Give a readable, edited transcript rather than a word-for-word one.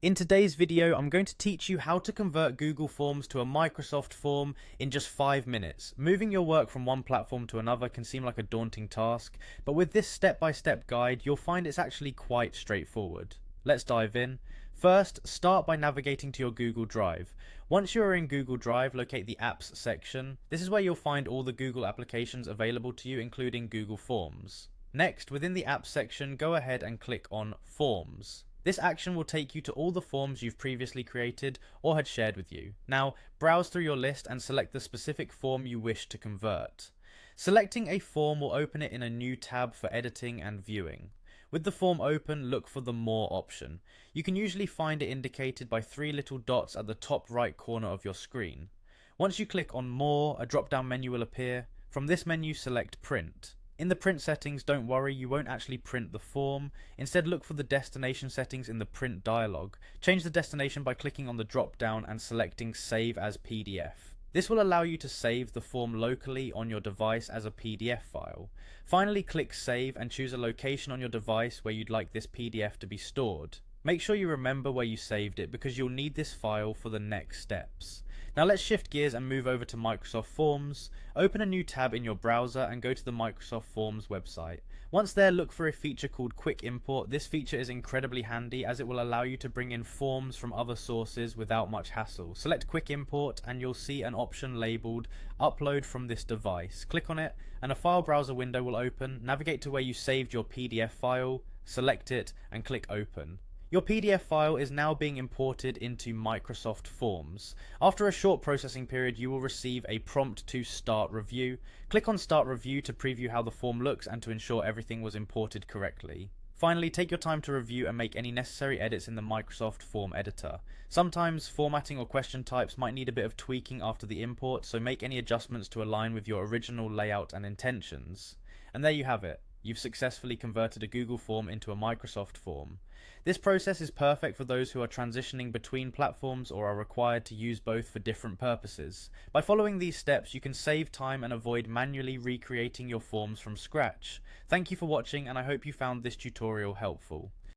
In today's video, I'm going to teach you how to convert Google Forms to a Microsoft form in just 5 minutes. Moving your work from one platform to another can seem like a daunting task, but with this step-by-step guide, you'll find it's actually quite straightforward. Let's dive in. First, start by navigating to your Google Drive. Once you are in Google Drive, locate the Apps section. This is where you'll find all the Google applications available to you, including Google Forms. Next, within the Apps section, go ahead and click on Forms. This action will take you to all the forms you've previously created or had shared with you. Now, browse through your list and select the specific form you wish to convert. Selecting a form will open it in a new tab for editing and viewing. With the form open, look for the More option. You can usually find it indicated by 3 little dots at the top right corner of your screen. Once you click on More, a drop-down menu will appear. From this menu, select Print. In the print settings, don't worry, you won't actually print the form. Instead, look for the destination settings in the print dialog. Change the destination by clicking on the drop down and selecting Save as PDF. This will allow you to save the form locally on your device as a PDF file. Finally, click Save and choose a location on your device where you'd like this PDF to be stored. Make sure you remember where you saved it because you'll need this file for the next steps. Now let's shift gears and move over to Microsoft Forms. Open a new tab in your browser and go to the Microsoft Forms website. Once there, look for a feature called Quick Import. This feature is incredibly handy as it will allow you to bring in forms from other sources without much hassle. Select Quick Import and you'll see an option labeled Upload from this device. Click on it and a file browser window will open. Navigate to where you saved your PDF file, select it and click Open. Your PDF file is now being imported into Microsoft Forms. After a short processing period, you will receive a prompt to start review. Click on Start Review to preview how the form looks and to ensure everything was imported correctly. Finally, take your time to review and make any necessary edits in the Microsoft Form Editor. Sometimes formatting or question types might need a bit of tweaking after the import, so make any adjustments to align with your original layout and intentions. And there you have it. You've successfully converted a Google form into a Microsoft form. This process is perfect for those who are transitioning between platforms or are required to use both for different purposes. By following these steps, you can save time and avoid manually recreating your forms from scratch. Thank you for watching and I hope you found this tutorial helpful.